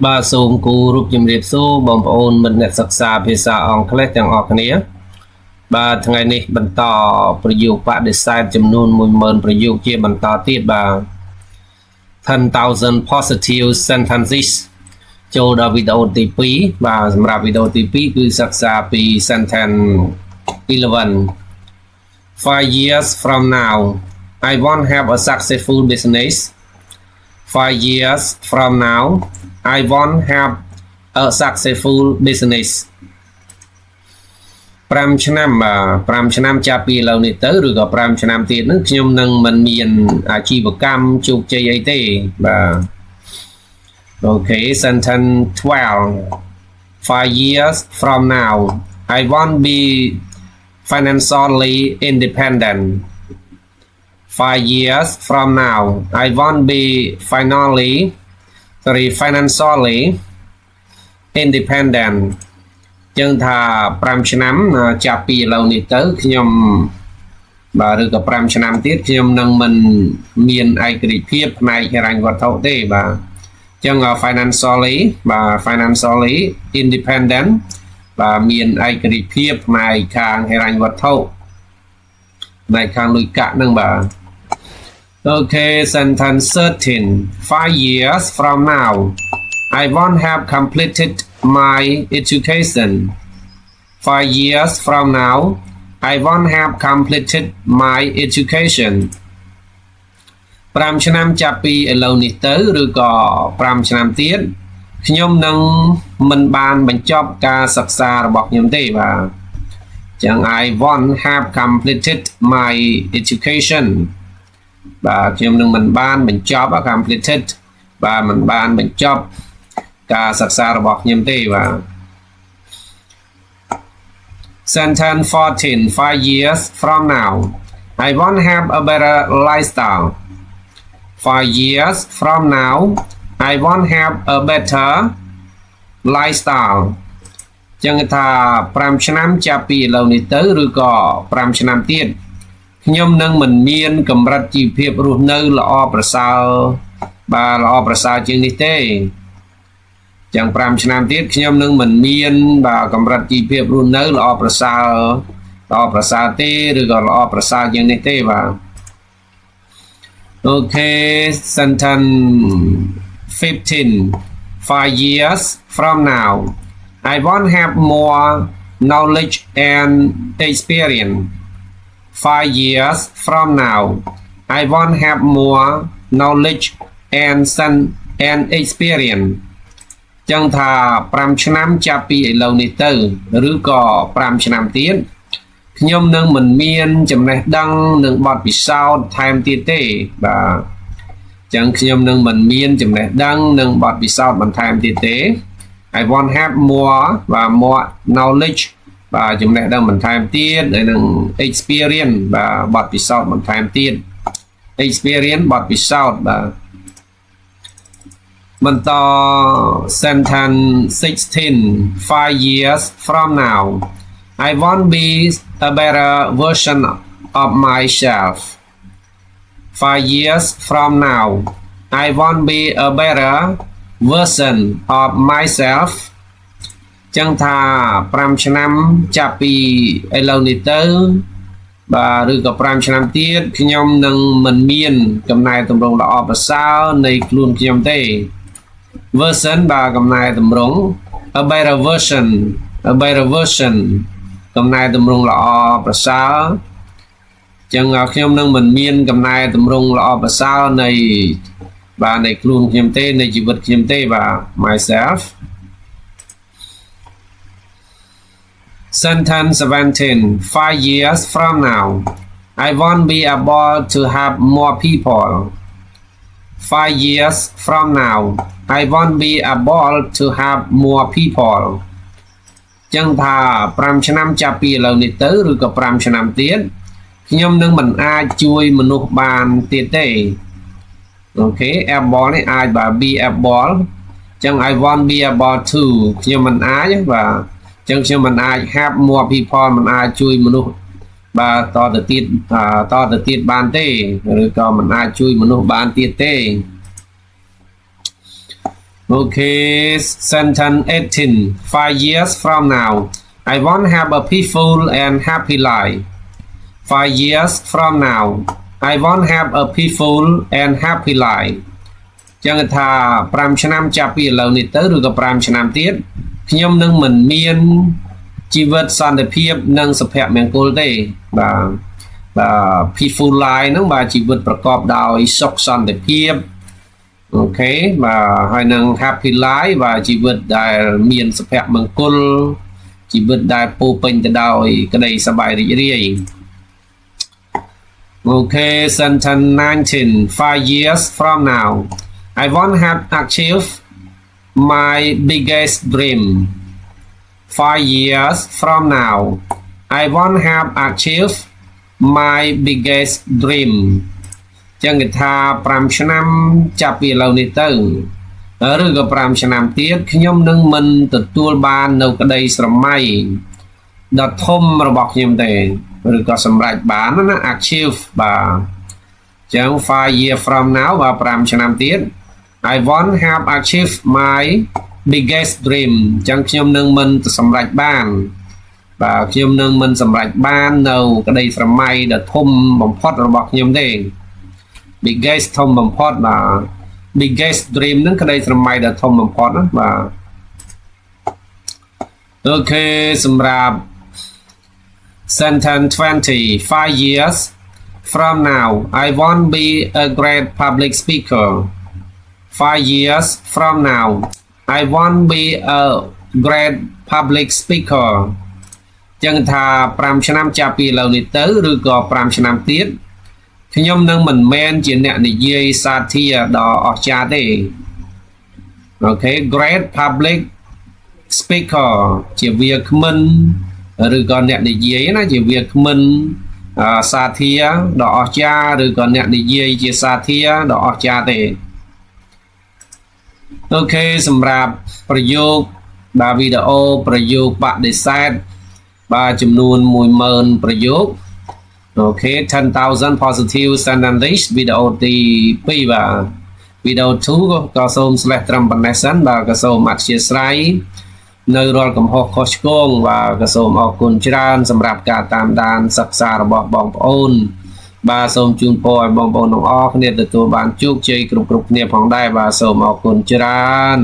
បាទសូមគូរូបជំរាបសួរបងប្អូនមិត្តអ្នកសិក្សាភាសាអង់គ្លេសទាំងអស់គ្នាបាទថ្ងៃនេះបន្តប្រយោគបដិសេធចំនួន 10000 ប្រយោគជាបន្តទៀតបាទ 10,000 positive sentences ចូលដល់វីដេអូទី2បាទសម្រាប់វីដេអូទី2គឺសិក្សាពី sentence 11 5 years from now I want to have a successful business 5 years from now I want to have a successful business 5ឆ្នាំ5ឆ្នាំចាប់ពីឥឡូវនេះទៅឬក៏5ឆ្នាំទៀតនឹងខ្ញុំនឹងមិនមានអាជីវកម្មជោគជ័យអីទេបាទអូខេ sentence 12 5 years from now I want to be financially independent 5 years from now I want to be financially independent ចឹងថា5ឆ្នាំចាប់ពីឥឡូវនេះទៅខ្ញុំបាទឬក៏5ឆ្នាំទៀតខ្ញុំនឹងមិនមានឯករាជ្យភាពផ្នែកហិរញ្ញវត្ថុទេបាទចឹង financially independent បាទមានឯករាជ្យភាពផ្នែកខាងហិរញ្ញវត្ថុផ្នែកខាងលុយកាក់ហ្នឹងបាទ Okay, sentence 13. 5 years from now, I want to have completed my education. 5 years from now, I want to have completed my education. 5ឆ្នាំចាប់ពីឥឡូវនេះទៅឬក៏5ឆ្នាំទៀតខ្ញុំនឹងមិនបានបញ្ចប់ការសិក្សារបស់ខ្ញុំទេបាទចឹង I want to have completed my education បាទខ្ញុំនឹងមិនបានបញ្ចប់ completed បាទមិនបានបញ្ចប់ការសិក្សារបស់ខ្ញុំទេបាទ Sentence 14 5 years from now I want to have a better lifestyle 5 years from now I want to have a better lifestyle ចឹងថា5ឆ្នាំចាប់ពីឥឡូវនេះទៅឬក៏5ឆ្នាំទៀតខ្ញុំនឹងមិនមានកម្រិតជីវភាពរស់នៅល្អប្រសើរបាទល្អប្រសើរជាងនេះទេចឹង5ឆ្នាំទៀតខ្ញុំនឹងមិនមានបាទកម្រិតជីវភាពរស់នៅល្អប្រសើរទេឬក៏ល្អប្រសើរជាងនេះទេបាទអូខេ sentence 15 5 years from now I want to have more knowledge and experience 5 years from now I want to have more knowledge and experience ចឹងថា5ឆ្នាំចាប់ពីឥឡូវនេះទៅឬក៏5ឆ្នាំទៀតខ្ញុំនឹងមិនមានចំណេះដឹងនិងបទពិសោធន៍ថែមទៀតទេបាទចឹងខ្ញុំនឹងមិនមានចំណេះដឹងនិងបទពិសោធន៍បន្ថែមទៀតទេ I want to have more បាទ more knowledge បាទចំណេះដឹងបន្ថែមទៀតហើយនឹង experience បាទបទពិសោធន៍បន្ថែមទៀត experience បទពិសោធន៍បាទបន្ត sentence 16 5 years from now I want to be a better version of myself 5 years from now I want to be a better version of myself ចឹងថា5ឆ្នាំចាប់ពីឥឡូវនេះទៅបាទឬក៏5ឆ្នាំទៀតខ្ញុំនឹងមិនមានកំណែទម្រង់ល្អប្រសើរនៃខ្លួនខ្ញុំទេ version បាទកំណែទម្រង់ a better version កំណែទម្រង់ល្អប្រសើរចឹងខ្ញុំនឹងមិនមានកំណែទម្រង់ល្អប្រសើរនៃបាទនៃខ្លួនខ្ញុំទេនៃជីវិតខ្ញុំទេបាទ myself Sentence 17 5 years from now I want to be able to have more people 5 years from now I want to be able to have more people ចឹងថា5ឆ្នាំចាប់ពីឥឡូវនេះទៅឬក៏5ឆ្នាំទៀតខ្ញុំនឹងមិនអាចជួយមនុស្សបានទៀតទេអូខេ able នេះអាចបាទ be able ចឹង I want be able to ខ្ញុំមិនអាចបាទចឹងខ្ញុំមិនអាច have more people មិនអាចជួយមនុស្សបាទតទៅទៀតបានទេឬក៏មិនអាចជួយមនុស្សបានទៀតទេ Okay, sentence 18. 5 years from now, I want to have a peaceful and happy life. 5 years from now, I want to have a peaceful and happy life. ចឹងថា5ឆ្នាំចាប់ពីឥឡូវនេះទៅឬក៏5ឆ្នាំទៀតខ្ញុំនឹងមិនមានជីវិតសន្តិភាពនិងសុភមង្គលទេបាទ peaceful life ហ្នឹងបាទជីវិតប្រកបដោយសុខសន្តិភាពអូខេបាទហើយនឹង happy life បាទជីវិតដែលមានសុភមង្គលជីវិតដែលពោពេញទៅដោយក្តីសប្បាយរីករាយ Okay, sentence 19. 5 years from now, I want to have achieved my biggest dream. 5 years from now, I want to have achieved my biggest dream. ចឹងគេថា5ឆ្នាំចាប់ពីឥឡូវនេះទៅឬក៏5ឆ្នាំទៀតខ្ញុំនឹងមិនទទួលបាននៅក្តីស្រមៃដ៏ធំរបស់ខ្ញុំទេឬក៏សម្រេចបានណា achieve បាទចឹង5 year from now បាទ5ឆ្នាំទៀត I want have achieve my biggest dream ចឹងខ្ញុំនឹងមិនសម្រេចបានបាទខ្ញុំនឹងមិនសម្រេចបាននៅក្តីស្រមៃដ៏ធំបំផុតរបស់ខ្ញុំទេ biggest ធំបំផុតបាទ biggest dream នឹងក្តីស្រមៃដ៏ធំបំផុតណាបាទអូខេសម្រាប់ Sentence 20. 5 years from now, I want to be a great public speaker. 5 years from now, I want to be a great public speaker. ចឹងថា5ឆ្នាំចាប់ពីឥឡូវនេះទៅឬក៏5ឆ្នាំទៀតខ្ញុំនឹងមិនមែនជាអ្នកនិយាយសាធារណៈដ៏អស្ចារ្យទេ Okay, great public speaker ជាវាគ្មិនឬក៏អ្នកនិយាយណាជាវាគ្មិនសាធារណៈដ៏អស្ចារ្យឬក៏អ្នកនិយាយជាសាធារណៈដ៏អស្ចារ្យទេអូខេសម្រាប់ប្រយោគបាទវីដេអូប្រយោគបដិសេធបាទចំនួន 10000 ប្រយោគអូខេ 10,000 positive sentence វីដេអូទី2បាទវីដេអូ2ក៏សូមស្លេះត្រឹមប៉ុណ្ណេះសិនបាទក៏សូមអធិស្ឋាននៅរាល់កំហុសខុសឆ្គងបាទក៏សូមអរគុណច្រើនសម្រាប់ការតាមដានសិក្សារបស់បងប្អូនបាទសូមជូនពរឲ្យបងប្អូនទាំងអស់គ្នាទទួលបានជោគជ័យគ្រប់គ្នាផងដែរបាទសូមអរគុណច្រើន